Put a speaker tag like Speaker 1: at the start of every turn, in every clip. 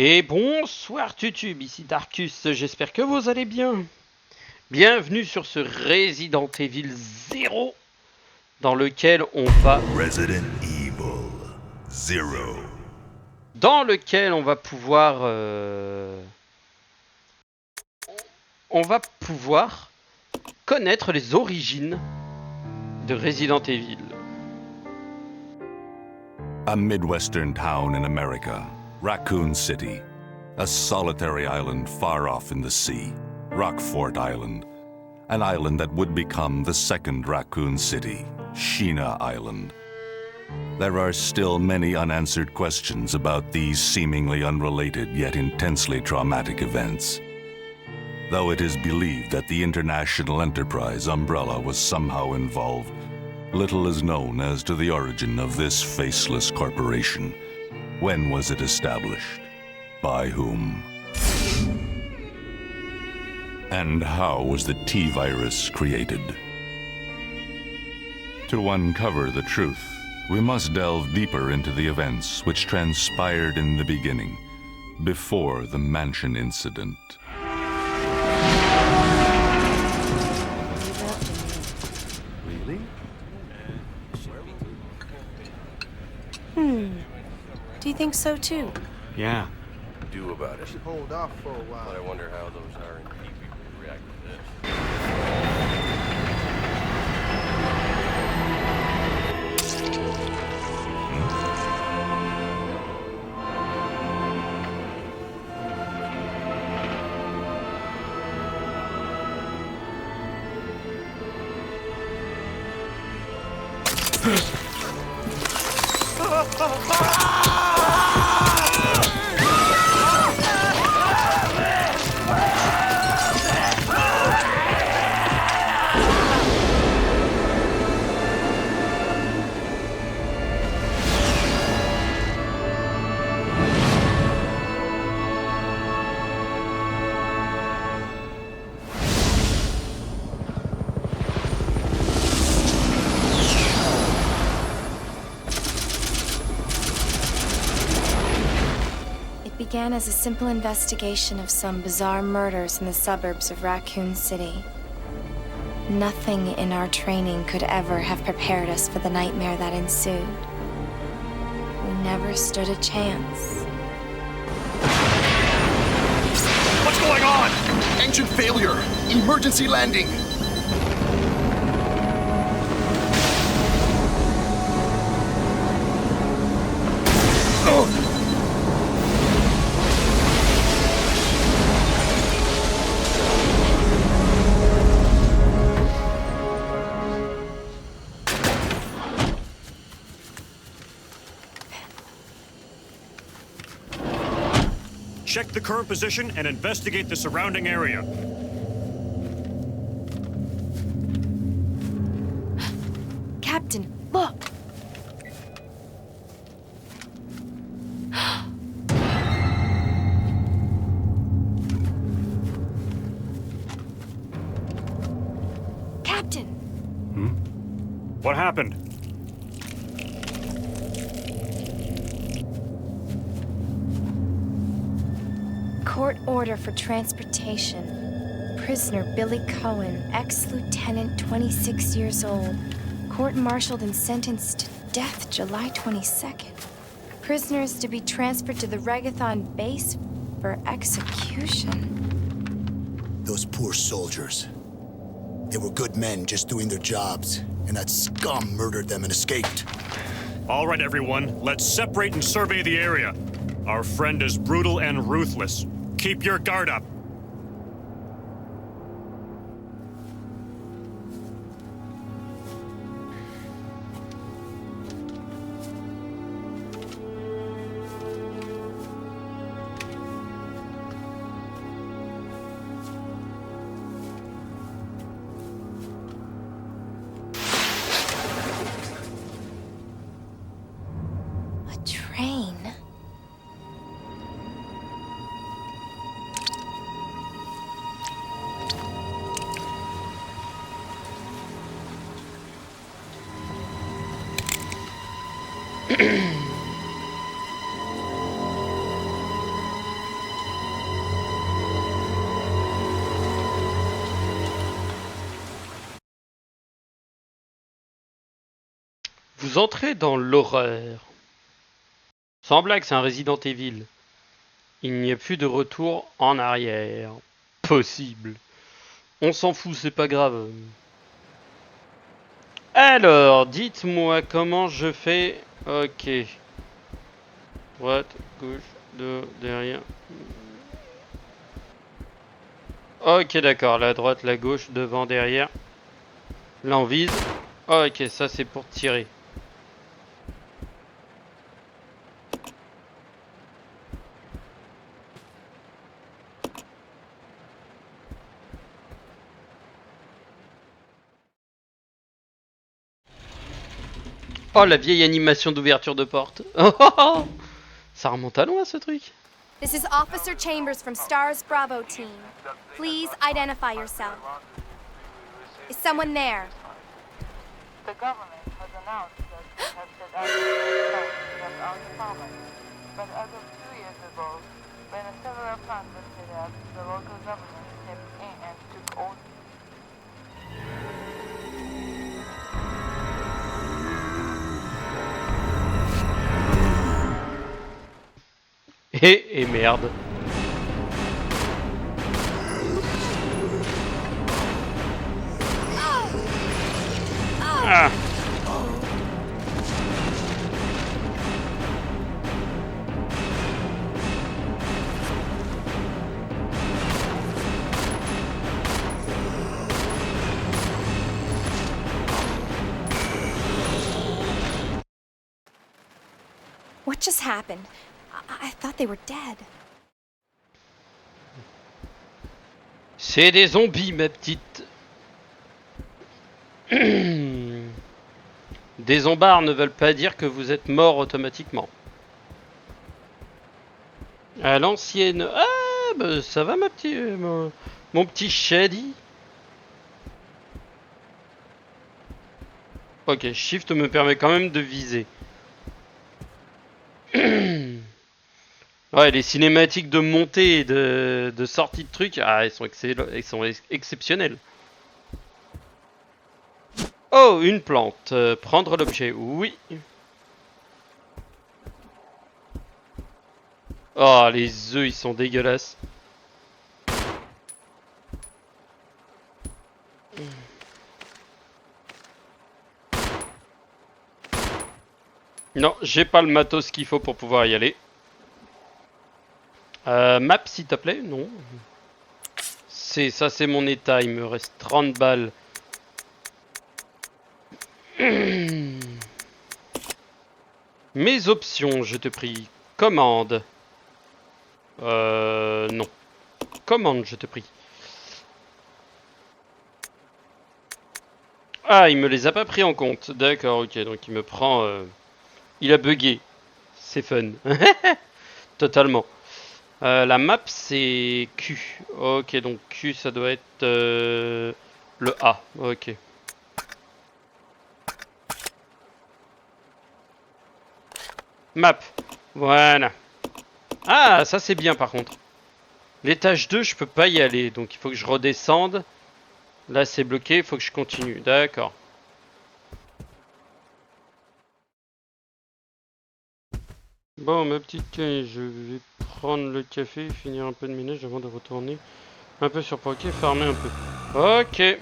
Speaker 1: Et bonsoir YouTube, ici Darkus, j'espère que vous allez bien. Bienvenue sur ce Resident Evil 0 dans lequel on va pouvoir connaître les origines de Resident Evil.
Speaker 2: A Midwestern town in America, Raccoon City. A solitary island far off in the sea, Rockfort Island. An island that would become the second Raccoon City, Sheena Island. There are still many unanswered questions about these seemingly unrelated yet intensely traumatic events. Though it is believed that the International Enterprise umbrella was somehow involved, little is known as to the origin of this faceless corporation. When was it established? By whom? And how was the T-virus created? To uncover the truth, we must delve deeper into the events which transpired in the beginning, before the mansion incident.
Speaker 3: Do you think so too?
Speaker 4: Yeah.
Speaker 5: Do about it.
Speaker 6: Hold off for a while.
Speaker 5: But I wonder how those R&D people would react to this.
Speaker 3: It began as a simple investigation of some bizarre murders in the suburbs of Raccoon City. Nothing in our training could ever have prepared us for the nightmare that ensued. We never stood a chance.
Speaker 7: What's going on? Engine failure! Emergency landing!
Speaker 4: Check the current position and investigate the surrounding area.
Speaker 3: Captain, look! Captain!
Speaker 4: What happened?
Speaker 3: Court order for transportation. Prisoner Billy Cohen, ex-lieutenant, 26 years old. Court-martialed and sentenced to death July 22nd. Prisoners to be transferred to the Regathon base for execution.
Speaker 8: Those poor soldiers. They were good men just doing their jobs, and that scum murdered them and escaped.
Speaker 4: All right, everyone, let's separate and survey the area. Our friend is brutal and ruthless. Keep your guard up.
Speaker 3: A train?
Speaker 1: Vous entrez dans l'horreur. Sans blague, c'est un Resident Evil. Il n'y a plus de retour en arrière. Possible. On s'en fout, c'est pas grave. Alors, dites-moi comment je fais. Ok. Droite, gauche, derrière. Ok, d'accord. La droite, la gauche, devant, derrière. Là, on vise. Ok, ça c'est pour tirer. Oh, la vieille animation d'ouverture de porte. Oh, oh, oh. Ça remonte à loin ce truc.
Speaker 3: This is Officer Chambers from STARS Bravo team. Please identify yourself. Is someone there?
Speaker 6: The government has announced that it has set out to of our department. But as of 2 years ago, when several plants were set up, the local government stepped in and took all.
Speaker 1: Et merde. Ah.
Speaker 3: What just happened? I thought they were dead.
Speaker 1: C'est des zombies, ma petite. Des zombards ne veulent pas dire que vous êtes mort automatiquement. À l'ancienne. Ah, bah ça va, ma petite, mon petit Shady. Ok, Shift me permet quand même de viser. Ouais, les cinématiques de montée et de sortie de trucs, ah, elles sont exceptionnelles. Oh, une plante. Prendre l'objet, oui. Oh, les œufs, ils sont dégueulasses. Non, j'ai pas le matos qu'il faut pour pouvoir y aller. Map, s'il te plaît, non. Ça, c'est mon état. Il me reste 30 balles. Mes options, je te prie. Commande. Non. Commande, je te prie. Ah, il me les a pas pris en compte. D'accord, ok. Donc il me prend... Il a bugué. C'est fun. Totalement. La map, c'est Q. Ok, donc Q, ça doit être le A. Ok. Map. Voilà. Ah, ça c'est bien par contre. L'étage 2, je peux pas y aller. Donc il faut que je redescende. Là, c'est bloqué. Il faut que je continue. D'accord. Bon, ma petite Kay, je vais prendre le café, finir un peu de ménage avant de retourner un peu sur Poké, farmer un peu. Ok.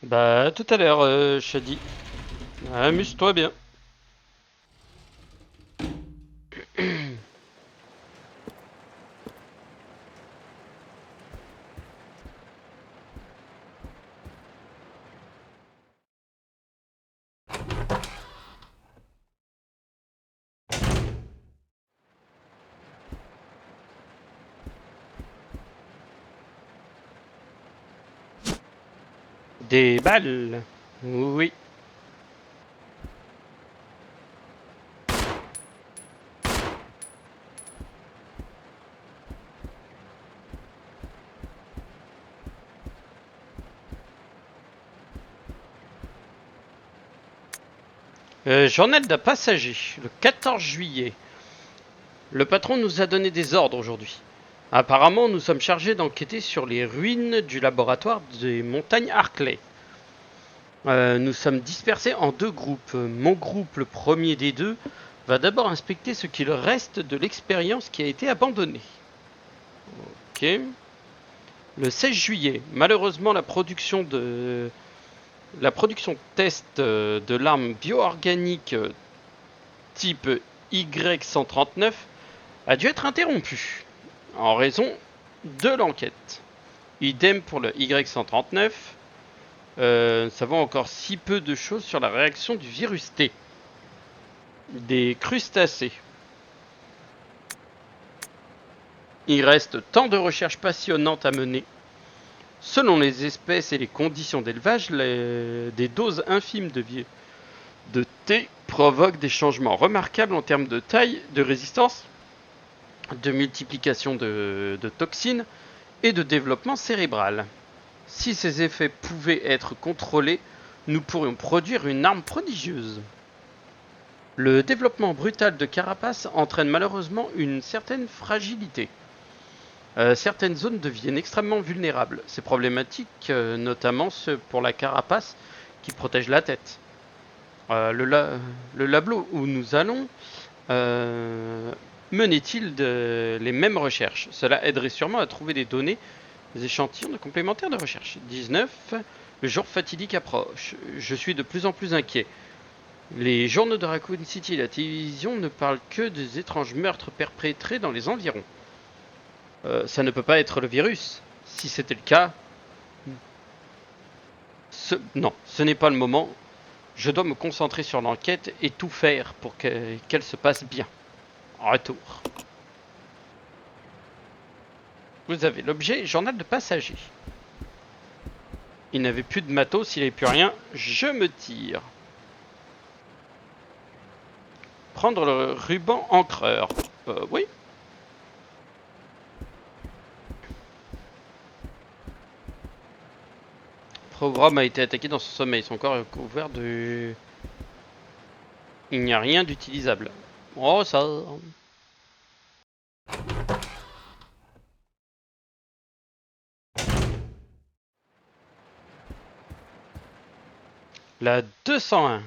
Speaker 1: Bah, tout à l'heure, Shady. Amuse-toi bien. Des balles. Oui. Journal d'un passager, le 14 juillet. Le patron nous a donné des ordres aujourd'hui. Apparemment, nous sommes chargés d'enquêter sur les ruines du laboratoire des montagnes Harkley. Nous sommes dispersés en 2 groupes. Mon groupe, le premier des 2, va d'abord inspecter ce qu'il reste de l'expérience qui a été abandonnée. Ok. Le 16 juillet, malheureusement, la production test de l'arme bio-organique type Y139 a dû être interrompue en raison de l'enquête. Idem pour le Y139. Nous savons encore si peu de choses sur la réaction du virus T. Des crustacés. Il reste tant de recherches passionnantes à mener. Selon les espèces et les conditions d'élevage, des doses infimes de T provoquent des changements remarquables en termes de taille, de résistance, de multiplication de toxines et de développement cérébral. Si ces effets pouvaient être contrôlés, nous pourrions produire une arme prodigieuse. Le développement brutal de carapaces entraîne malheureusement une certaine fragilité. Certaines zones deviennent extrêmement vulnérables. C'est problématique, notamment pour la carapace qui protège la tête. Le labo où nous allons menait-il les mêmes recherches? Cela aiderait sûrement à trouver des données, des échantillons de complémentaires de recherche. 19. Le jour fatidique approche. Je suis de plus en plus inquiet. Les journaux de Raccoon City et la télévision ne parlent que des étranges meurtres perpétrés dans les environs. Ça ne peut pas être le virus. Si c'était le cas... Non, ce n'est pas le moment. Je dois me concentrer sur l'enquête et tout faire pour qu'elle se passe bien. Retour. Vous avez l'objet journal de passager. Il n'avait plus de matos, il n'avait plus rien. Je me tire. Prendre le ruban encreur. Oui. Programme a été attaqué dans son sommeil. Son corps est couvert de... Il n'y a rien d'utilisable. Oh ça... La 201.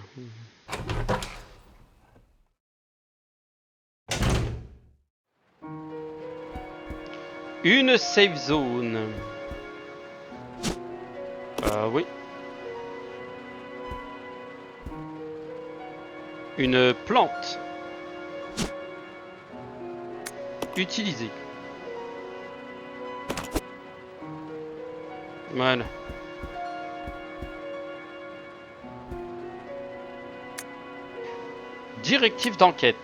Speaker 1: Une safe zone. Oui. Une plante. Utilisée. Voilà. Directive d'enquête.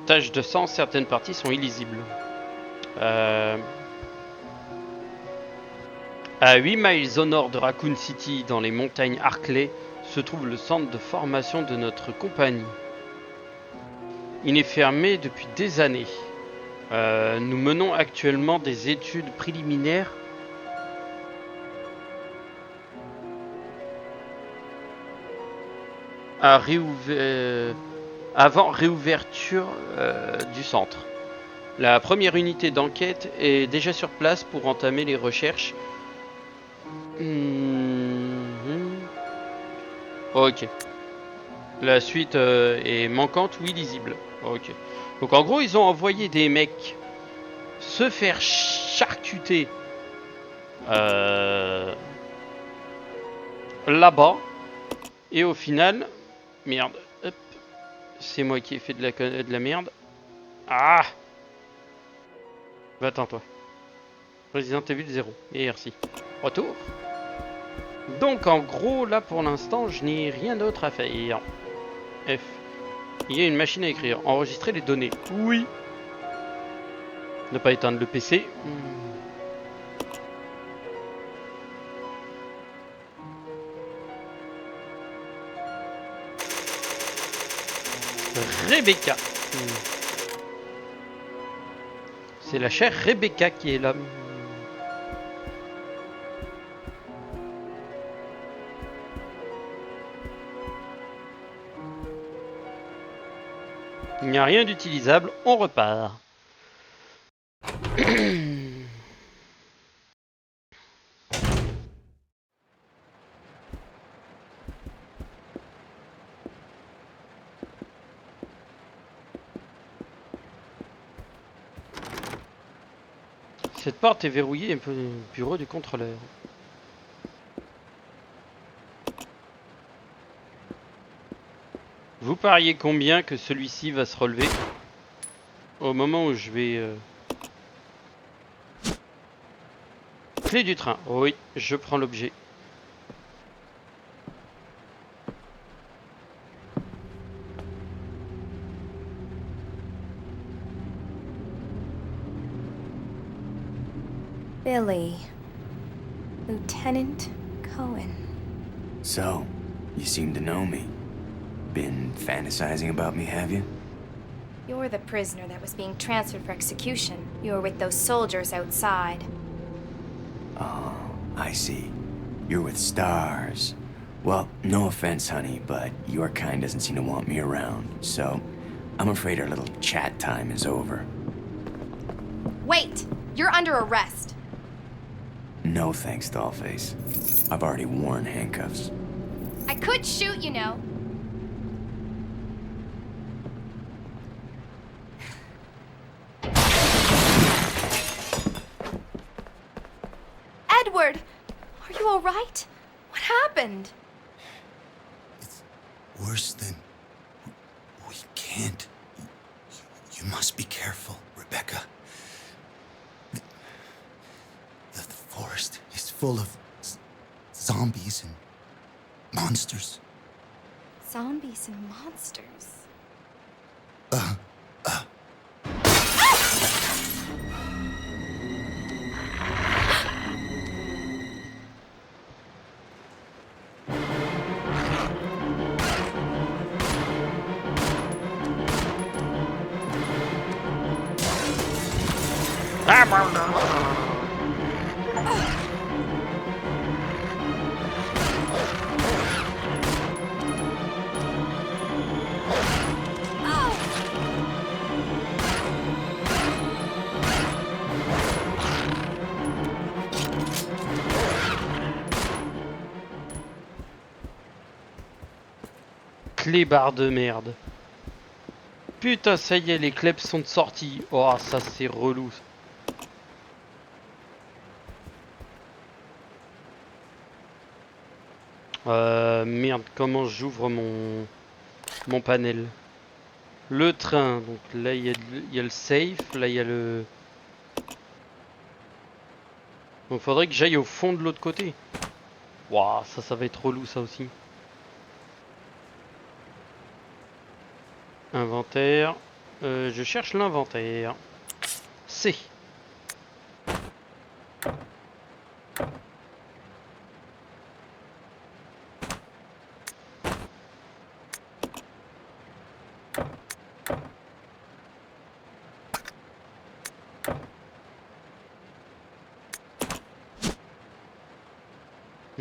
Speaker 1: Taches de sang, certaines parties sont illisibles. À 8 miles au nord de Raccoon City, dans les montagnes Harkley, se trouve le centre de formation de notre compagnie. Il est fermé depuis des années. Nous menons actuellement des études préliminaires avant réouverture du centre. La première unité d'enquête est déjà sur place pour entamer les recherches. Ok. La suite est manquante ou illisible. Ok. Donc en gros, ils ont envoyé des mecs se faire charcuter là-bas. Et au final... Merde. Hop. C'est moi qui ai fait de la merde. Ah! Va-t'en toi. Resident Evil 0. Et merci. Retour. Donc en gros, là pour l'instant, je n'ai rien d'autre à faire. F. Il y a une machine à écrire. Enregistrer les données. Oui. Ne pas éteindre le PC. Rebecca. C'est la chère Rebecca qui est là. Il n'y a rien d'utilisable, on repart. Cette porte est verrouillée un peu le bureau du contrôleur. Vous pariez combien que celui-ci va se relever au moment où je vais... Clé du train. Oui, je prends l'objet.
Speaker 3: Billy. Lieutenant Cohen.
Speaker 9: So, you seem to know me. Been fantasizing about me, have you?
Speaker 3: You're the prisoner that was being transferred for execution. You were with those soldiers outside.
Speaker 9: Oh, I see. You're with stars. Well, no offense, honey, but your kind doesn't seem to want me around, so I'm afraid our little chat time is over.
Speaker 3: Wait! You're under arrest.
Speaker 9: No thanks, Dollface. I've already worn handcuffs.
Speaker 3: I could shoot, you know. Edward! Are you all right? What happened?
Speaker 8: It's worse than... We can't. You must be careful, Rebecca. The forest is full of zombies and monsters.
Speaker 3: Zombies and monsters.
Speaker 1: Clébard de merde. Putain, ça y est, les clebs sont sortis. Oh, ça c'est relou. Merde, comment j'ouvre mon panel? Le train, donc là il y a le safe, là il y a le... Donc faudrait que j'aille au fond de l'autre côté. Waouh, ça va être relou ça aussi. Inventaire. Je cherche l'inventaire. C.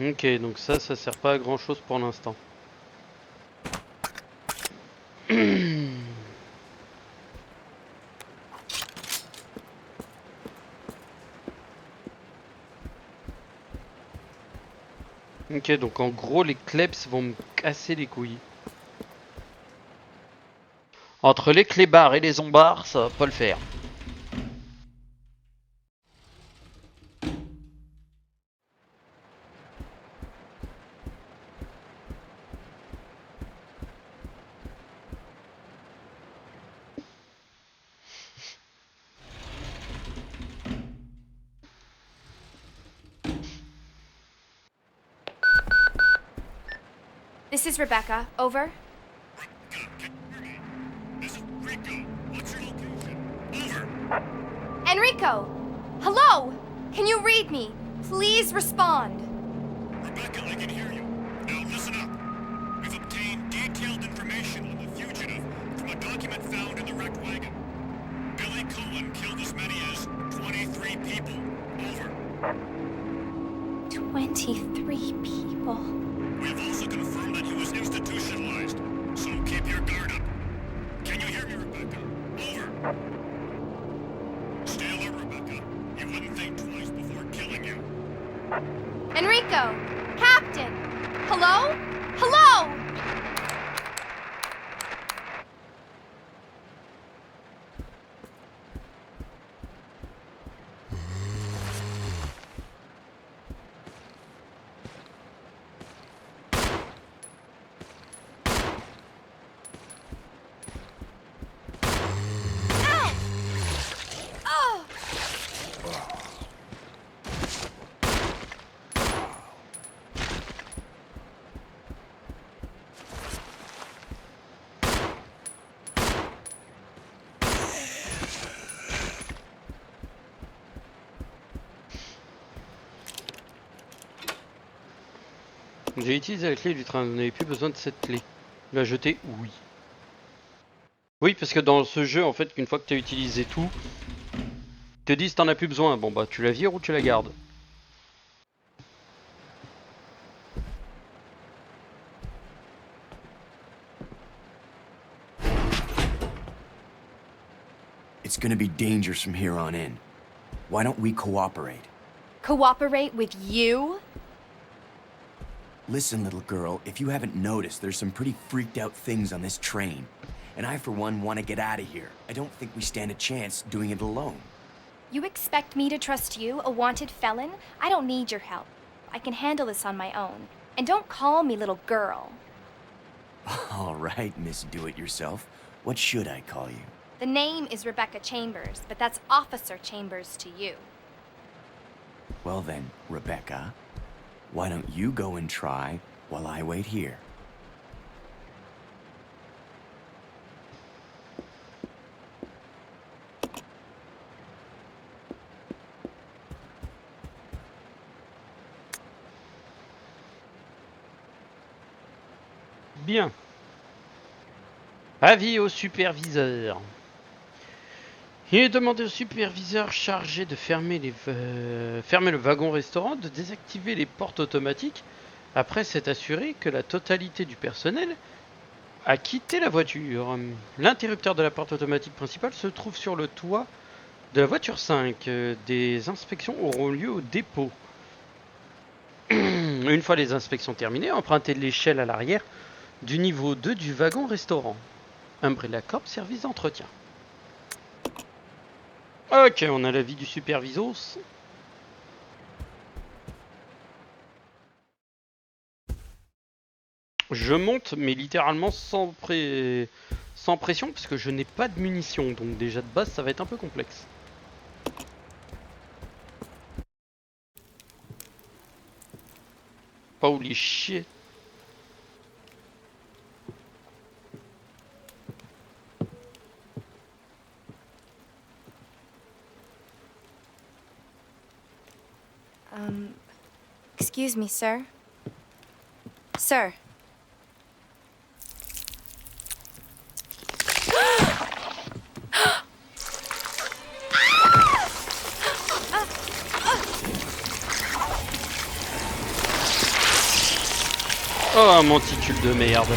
Speaker 1: Ok, donc ça sert pas à grand chose pour l'instant. Ok, donc en gros les klebs vont me casser les couilles. Entre les clébards et les zombards, ça va pas le faire.
Speaker 3: This is Rebecca. Over.
Speaker 4: This is Rico. What's your location? Over.
Speaker 3: Enrico! Hello! Can you read me? Please respond.
Speaker 4: Rebecca, I can hear you. Now listen up. We've obtained detailed information on the fugitive from document found in the wrecked wagon. Billy Cohen killed as many as 23 people. Over.
Speaker 3: 23 people.
Speaker 4: We have also confirmed that he was institutionalized, so keep your guard up. Can you hear me, Rebecca? Over. Stay alert, Rebecca. He wouldn't think twice before killing you.
Speaker 3: Enrico! Captain! Hello? Hello!
Speaker 1: J'ai utilisé la clé du train, vous n'avez plus besoin de cette clé. La jeter, oui. Oui, parce que dans ce jeu, en fait, qu'une fois que tu as utilisé tout, ils te disent t'en as plus besoin. Bon bah tu la vires ou tu la gardes.
Speaker 9: It's gonna be dangerous from here on in. Why don't we cooperate?
Speaker 3: Cooperate with you?
Speaker 9: Listen, little girl, if you haven't noticed, there's some pretty freaked out things on this train. And I, for one, want to get out of here. I don't think we stand a chance doing it alone.
Speaker 3: You expect me to trust you, a wanted felon? I don't need your help. I can handle this on my own. And don't call me little girl.
Speaker 9: All right, Miss Do-It-Yourself. What should I call you?
Speaker 3: The name is Rebecca Chambers, but that's Officer Chambers to you.
Speaker 9: Well then, Rebecca, why don't you go and try while I wait here?
Speaker 1: Bien. Avis au superviseur. Il est demandé au superviseur chargé de fermer le wagon-restaurant de désactiver les portes automatiques après s'être assuré que la totalité du personnel a quitté la voiture. L'interrupteur de la porte automatique principale se trouve sur le toit de la voiture 5. Des inspections auront lieu au dépôt. Une fois les inspections terminées, empruntez l'échelle à l'arrière du niveau 2 du wagon-restaurant. Umbrella Corp, service d'entretien. Ok, on a l'avis du supervisos. Je monte, mais littéralement sans pression, parce que je n'ai pas de munitions. Donc déjà de base, ça va être un peu complexe. Holy shit.
Speaker 3: Excuse me, sir. Sir.
Speaker 1: Oh, monticule de merde.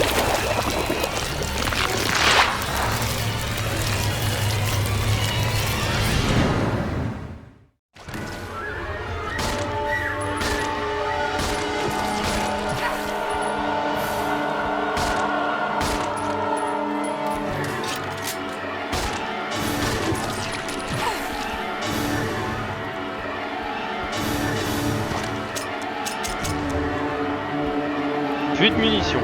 Speaker 1: Plus de munitions.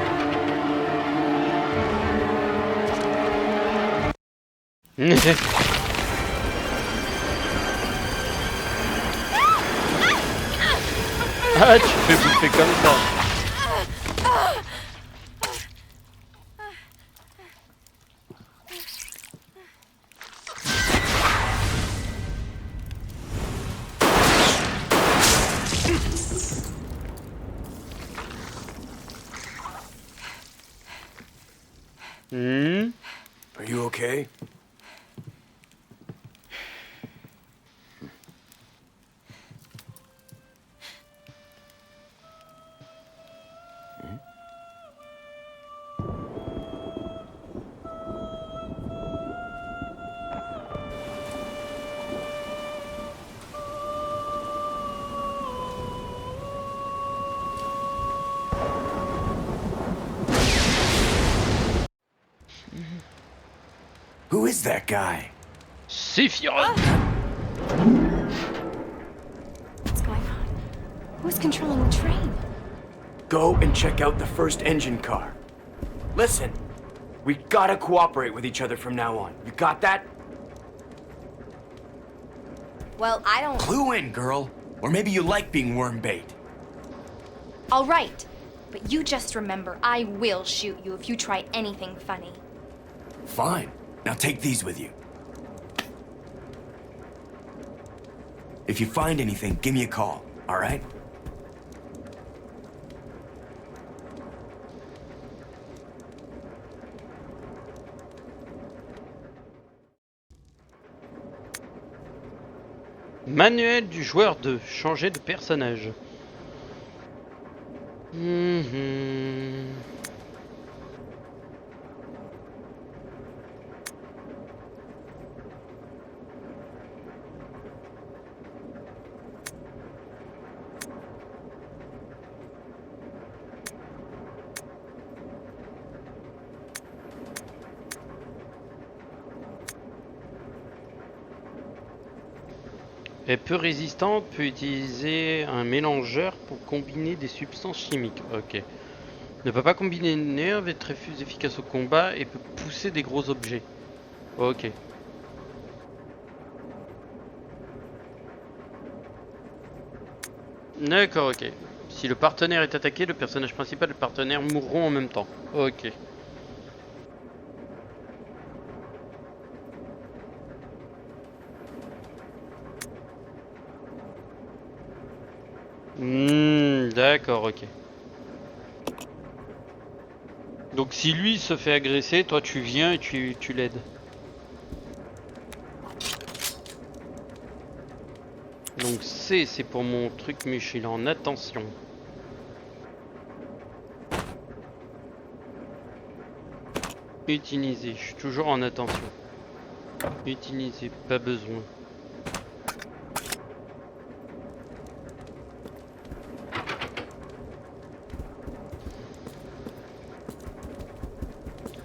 Speaker 1: Ah, tu fais bouffer comme ça.
Speaker 9: Are you okay? okay? Who is that guy?
Speaker 1: Sephiroth.
Speaker 3: What's going on? Who's controlling the train?
Speaker 9: Go and check out the first engine car. Listen, we gotta cooperate with each other from now on. You got that?
Speaker 3: Well, I don't...
Speaker 9: Clue in, girl. Or maybe you like being worm bait.
Speaker 3: All right. But you just remember, I will shoot you if you try anything funny.
Speaker 9: Fine. Now take these with you. If you find anything, give me a call, all right?
Speaker 1: Manuel du joueur 2. Changer de personnage. Est peu résistante, peut utiliser un mélangeur pour combiner des substances chimiques. Ok. Ne peut pas combiner une nerve, est très efficace au combat et peut pousser des gros objets. Ok. D'accord, ok. Si le partenaire est attaqué, le personnage principal et le partenaire mourront en même temps. Ok. D'accord, ok. Donc si lui se fait agresser, toi tu viens et tu l'aides. Donc c'est pour mon truc, mais je suis là en attention. Utiliser, je suis toujours en attention. Utiliser, pas besoin.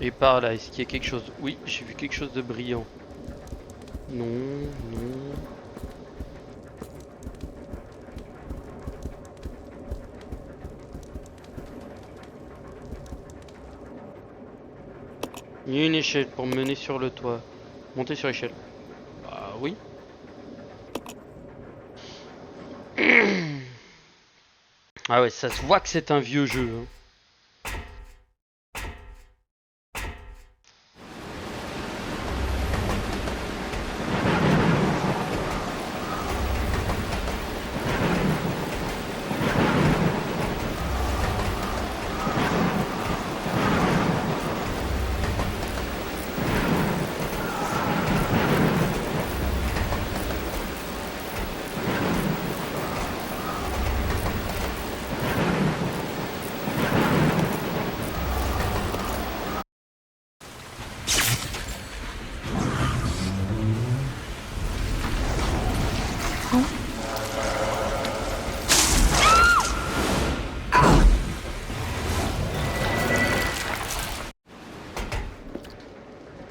Speaker 1: Et par là, est-ce qu'il y a quelque chose? Oui, j'ai vu quelque chose de brillant. Non, non. Il y a une échelle pour me mener sur le toit. Monter sur l'échelle. Ah oui. Ah ouais, ça se voit que c'est un vieux jeu. Hein.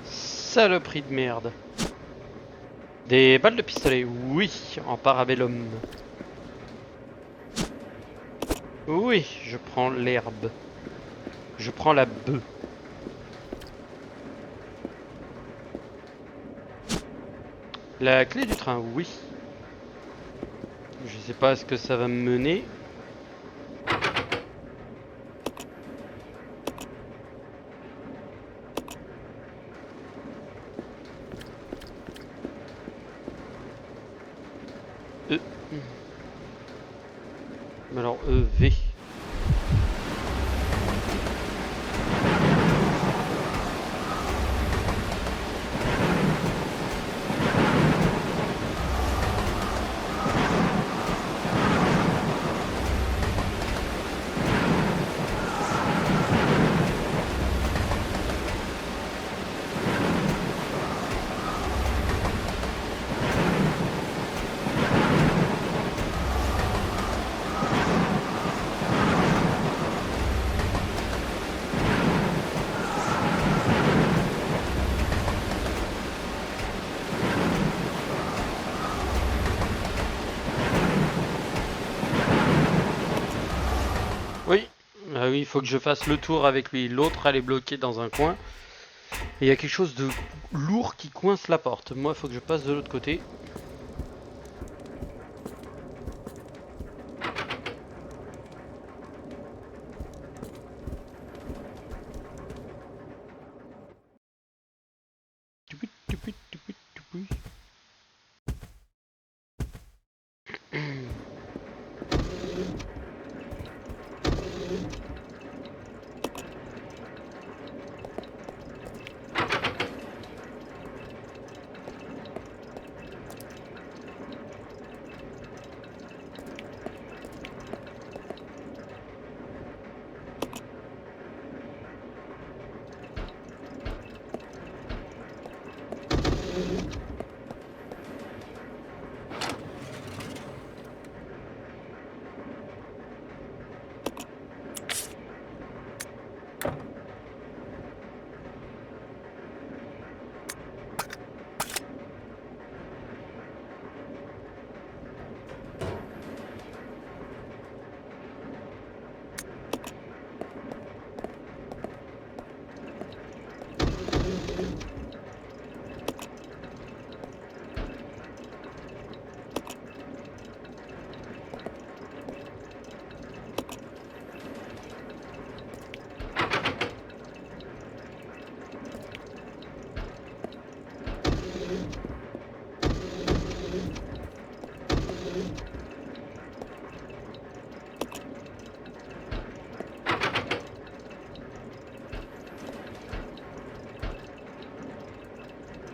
Speaker 1: Saloperie de merde. Des balles de pistolet, oui, en parabellum. Oui, je prends l'herbe. Je prends la bœuf. La clé du train, oui. Je sais pas à ce que ça va me mener. Alors V. faut que je fasse le tour avec lui. L'autre, elle est bloquée dans un coin. Et il y a quelque chose de lourd qui coince la porte. Moi, il faut que je passe de l'autre côté.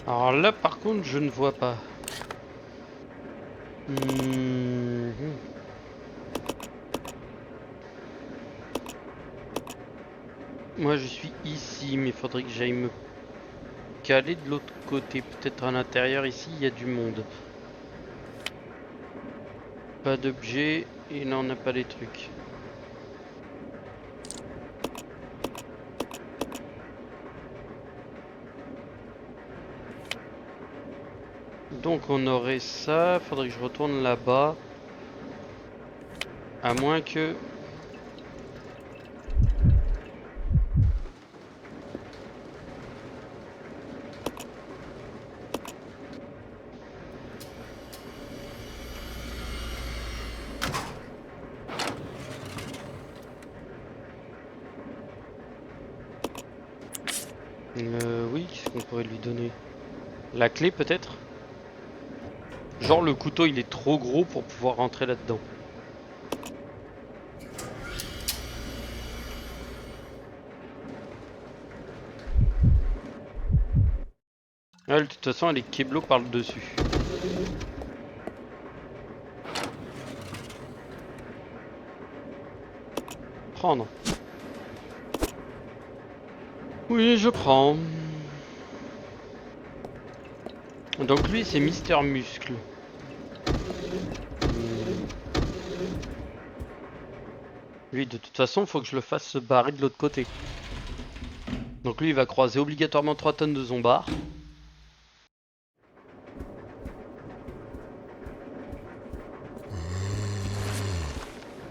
Speaker 1: Alors là, par contre, je ne vois pas. Moi, je suis ici, mais il faudrait que j'aille me caler de l'autre côté. Peut-être à l'intérieur, ici, il y a du monde. Pas d'objet, et là, on n'a pas les trucs. Donc on aurait ça, faudrait que je retourne là-bas. À moins que... oui, qu'est-ce qu'on pourrait lui donner? La clé peut-être? Genre le couteau il est trop gros pour pouvoir rentrer là-dedans. Ah, de toute façon elle est keblo par le dessus. Prendre. Oui, je prends. Donc lui c'est Mister Muscle. Lui de toute façon faut que je le fasse se barrer de l'autre côté. Donc lui il va croiser obligatoirement 3 tonnes de zombards.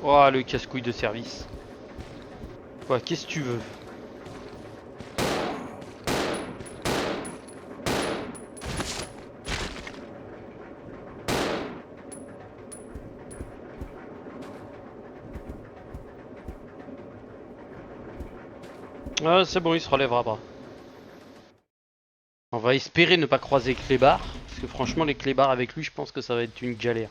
Speaker 1: Oh le casse-couille de service. Quoi, qu'est-ce que tu veux? Ah c'est bon, il se relèvera pas. On va espérer ne pas croiser Clébar, parce que franchement les Clébards avec lui je pense que ça va être une galère.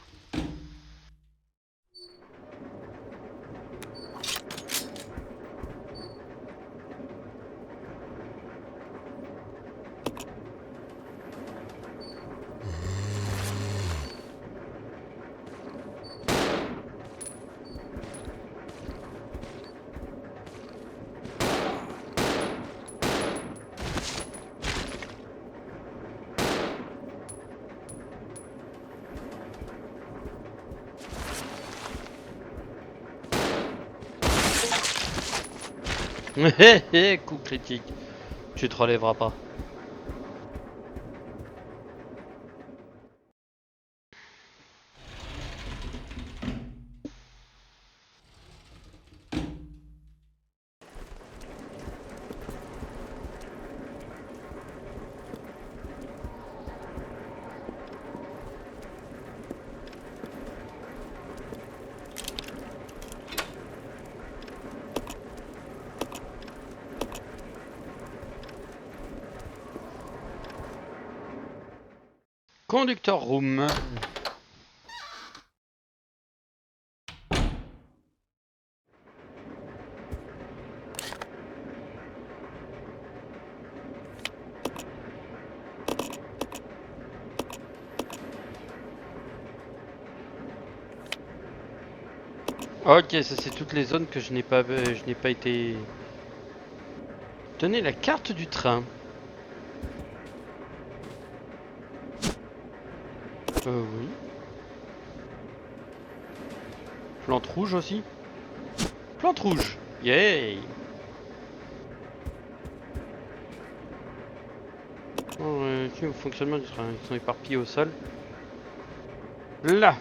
Speaker 1: Coup critique. Tu te relèveras pas. Conducteur room. Ok, ça c'est toutes les zones que je n'ai pas été. Tenez la carte du train. Oui. Plante rouge aussi. Plante rouge. Yay. Le fonctionnement du train. Ils sont éparpillés au sol. Là.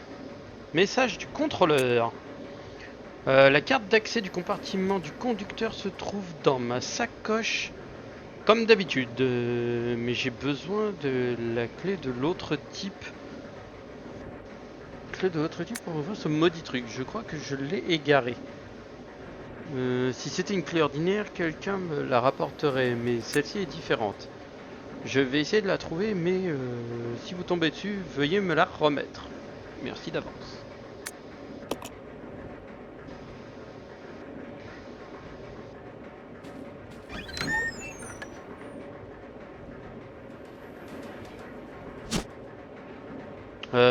Speaker 1: Message du contrôleur. La carte d'accès du compartiment du conducteur se trouve dans ma sacoche comme d'habitude, mais j'ai besoin de la clé de l'autre type. Clé de l'autre type pour ouvrir ce maudit truc. Je crois que je l'ai égaré. Si c'était une clé ordinaire, quelqu'un me la rapporterait, mais celle-ci est différente. Je vais essayer de la trouver, mais si vous tombez dessus, veuillez me la remettre. Merci d'avance.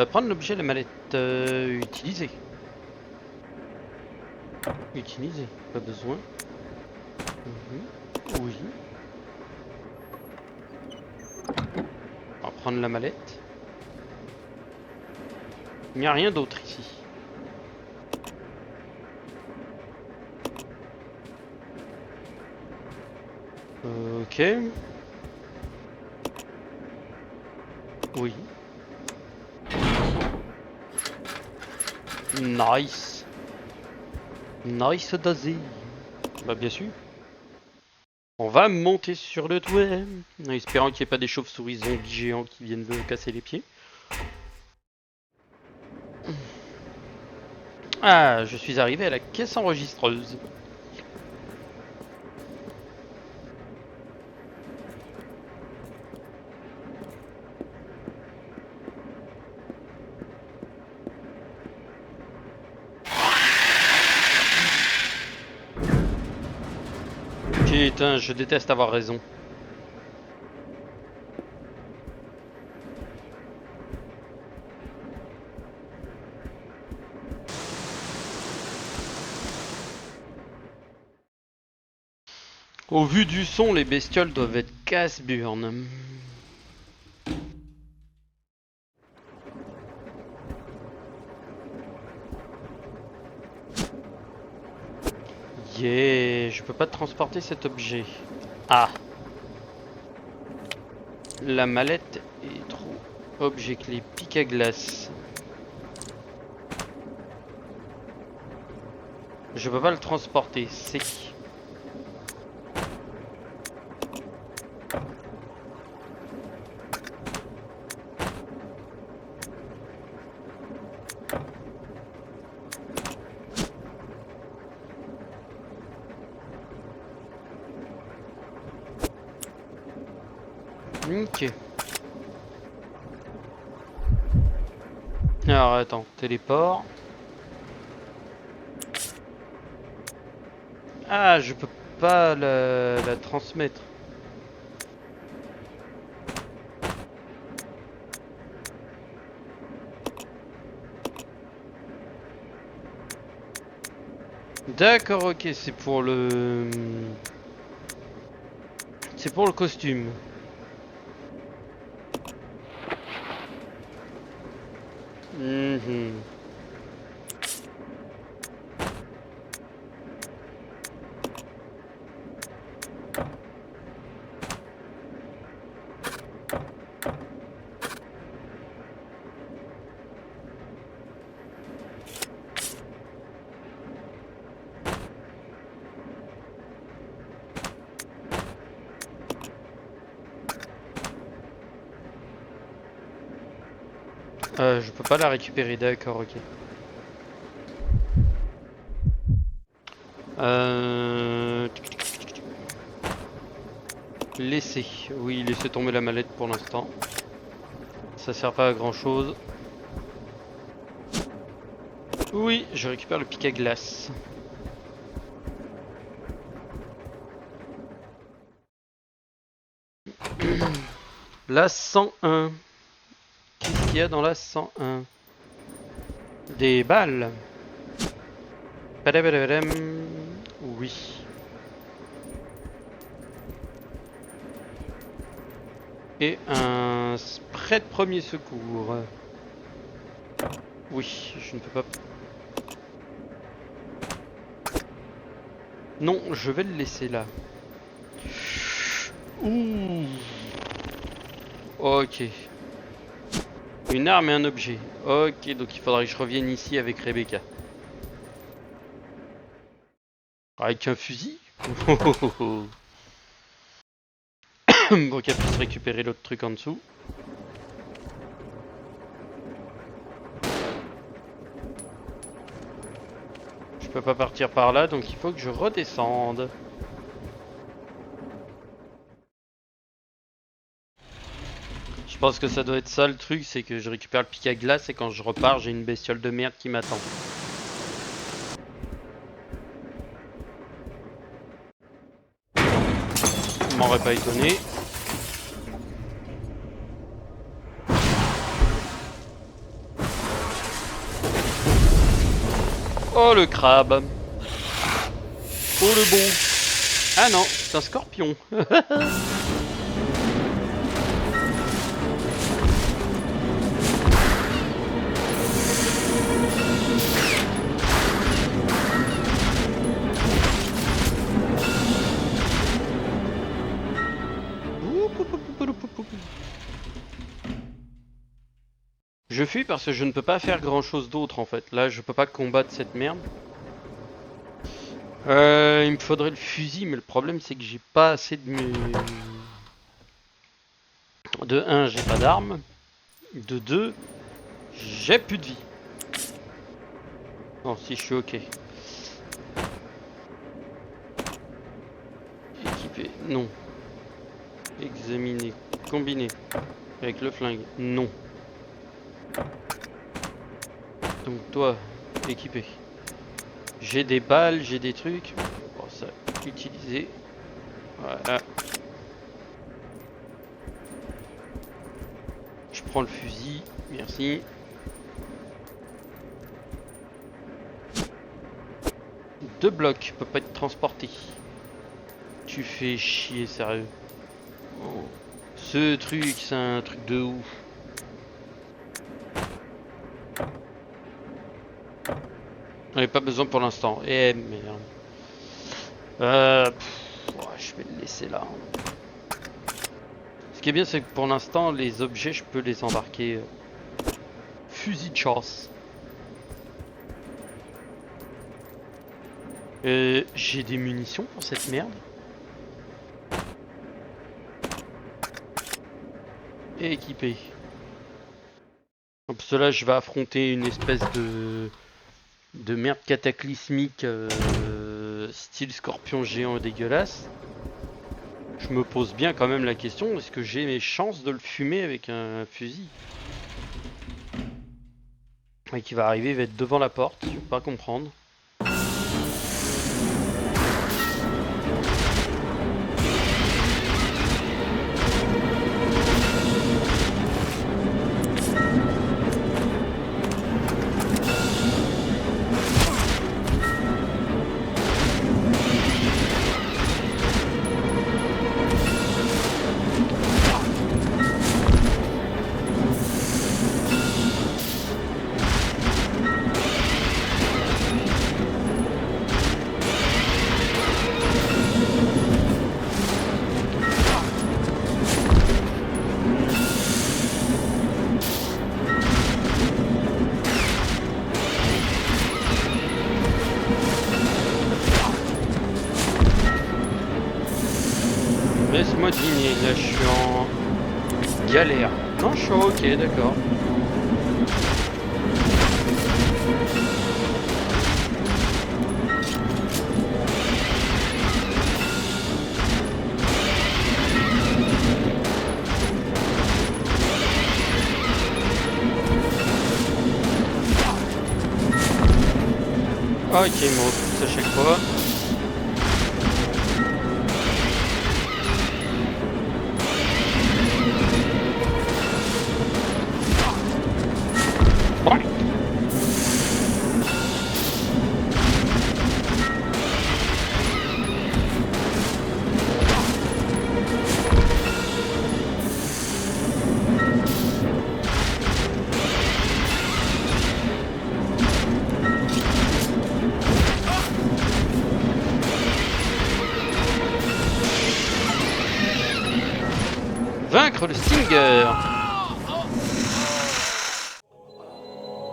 Speaker 1: Prendre l'objet, la mallette, utiliser. Utiliser, pas besoin. Oui. On va prendre la mallette. Il n'y a rien d'autre ici. Ok. Oui. Nice. Nice Daisy. Bah bien sûr. On va monter sur le toit. En espérant qu'il n'y ait pas des chauves-souris zombies géants qui viennent me casser les pieds. Ah, je suis arrivé à la caisse enregistreuse. Putain, je déteste avoir raison. Au vu du son, les bestioles doivent être casse-burnes. Yeah, je peux pas transporter cet objet. Ah. La mallette est trop. Objet clé, pic à glace. Je peux pas le transporter, c'est qui? Ok. Alors attends, téléport. Ah, je peux pas la transmettre. D'accord, ok, c'est pour le... C'est pour le costume. Je peux pas la récupérer, d'accord, ok. Laisser, oui, laisser tomber la mallette pour l'instant. ça sert pas à grand chose. Oui, je récupère le pic à glace. La 101. Qu'est-ce qu'il y a dans la 101? Des balles. Padabadabadam. Oui. Et un spray de premier secours. Oui, je ne peux pas... Non, je vais le laisser là. Ouh. Ok. Une arme et un objet. Ok, donc il faudra que je revienne ici avec Rebecca. Avec un fusil. Pour qu'elle puisse récupérer l'autre truc en dessous. Je peux pas partir par là, donc il faut que je redescende. Je pense que ça doit être ça le truc, c'est que je récupère le pic à glace et quand je repars, j'ai une bestiole de merde qui m'attend. Je m'aurais pas étonné. Oh le crabe. Oh le bon. Ah non, c'est un scorpion. Je fuis parce que je ne peux pas faire grand chose d'autre en fait. Là je peux pas combattre cette merde. Il me faudrait le fusil, mais le problème c'est que j'ai pas assez de... De 1, j'ai pas d'armes. De 2, j'ai plus de vie. Non, si je suis ok. Équipé, non. Examiner, combiner. Avec le flingue, non. Donc toi, équipé. J'ai des balles, j'ai des trucs. Bon, ça, utiliser. Voilà. Je prends le fusil, merci. Deux blocs, peut pas être transporté. Tu fais chier, sérieux. Oh. Ce truc, c'est un truc de ouf. J'en ai pas besoin pour l'instant. Eh merde. Je vais le laisser là. Ce qui est bien, c'est que pour l'instant, les objets, je peux les embarquer. Fusil de chasse. J'ai des munitions pour cette merde. Et équipé. Pour cela, je vais affronter une espèce de merde cataclysmique style scorpion géant dégueulasse. Je me pose bien quand même la question, est-ce que j'ai mes chances de le fumer avec un fusil? Et qui va arriver, il va être devant la porte, je vais pas comprendre. Laisse-moi dîner, là je suis en galère. Non, je suis ok, d'accord. Ok, il me repousse à chaque fois. Vaincre le Stinger.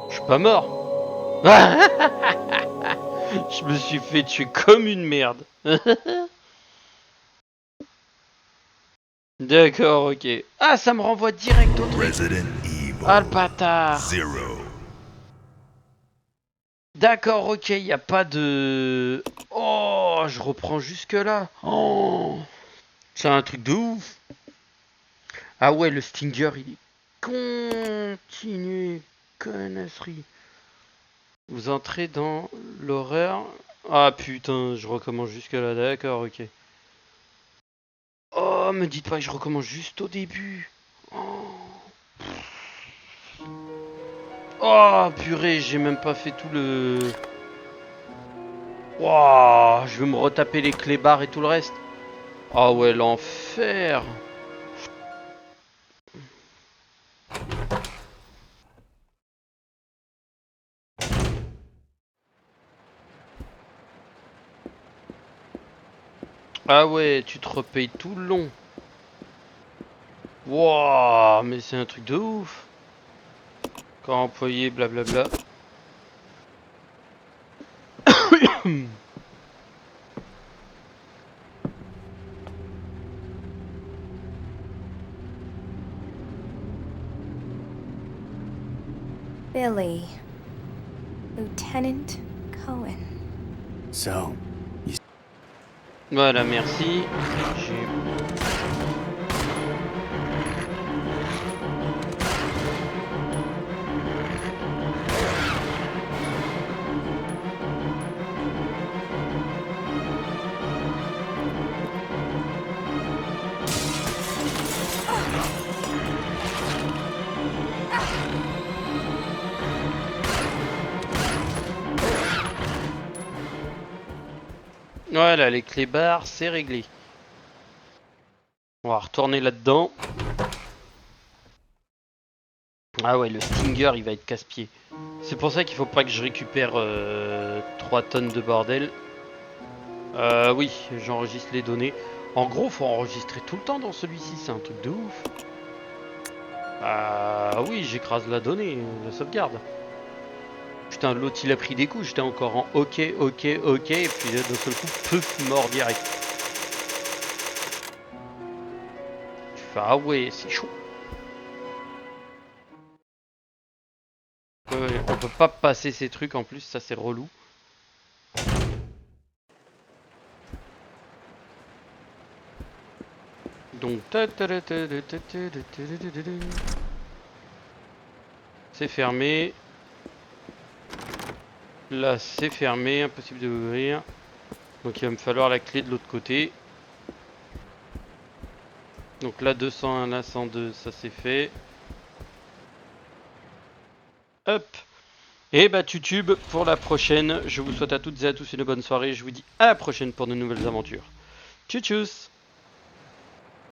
Speaker 1: Je suis pas mort. Je me suis fait tuer comme une merde. D'accord, ok. Ah, ça me renvoie direct au truc.
Speaker 2: Resident Evil
Speaker 1: Ah, le bâtard.
Speaker 2: 0.
Speaker 1: D'accord, ok, y a pas de... Oh, je reprends jusque là. Oh, c'est un truc de ouf. Ah ouais, le Stinger, il est continu. Connasserie. Vous entrez dans l'horreur. Ah putain, je recommence jusque là, d'accord, ok. Oh, me dites pas que je recommence juste au début. Oh purée, j'ai même pas fait tout le... Wouah, je vais me retaper les clébards et tout le reste. Ah ouais, l'enfer. Ah ouais, tu te repayes tout le long. Wouah, mais c'est un truc de ouf. Quand employé, blablabla.
Speaker 3: Billy. Lieutenant Cohen.
Speaker 9: So,
Speaker 1: Voilà, merci. J'ai... Voilà, les clébards, c'est réglé. On va retourner là-dedans. Ah ouais, le Stinger, il va être casse-pied. C'est pour ça qu'il faut pas que je récupère 3 tonnes de bordel. Oui, j'enregistre les données. En gros, faut enregistrer tout le temps dans celui-ci, c'est un truc de ouf. Ah oui, j'écrase la donnée, la sauvegarde. Putain, l'autre il a pris des coups, j'étais encore en ok, et puis là, d'un seul coup, peuf, mort direct. Tu fais, ah ouais, c'est chaud. On peut pas passer ces trucs en plus, ça c'est relou. Donc, c'est fermé. Là, c'est fermé, impossible d'ouvrir. Donc, il va me falloir la clé de l'autre côté. Donc là, 201, là, 102, ça c'est fait. Hop. Et bah, YouTube, pour la prochaine, je vous souhaite à toutes et à tous une bonne soirée. Je vous dis à la prochaine pour de nouvelles aventures. Tchuss tchuss.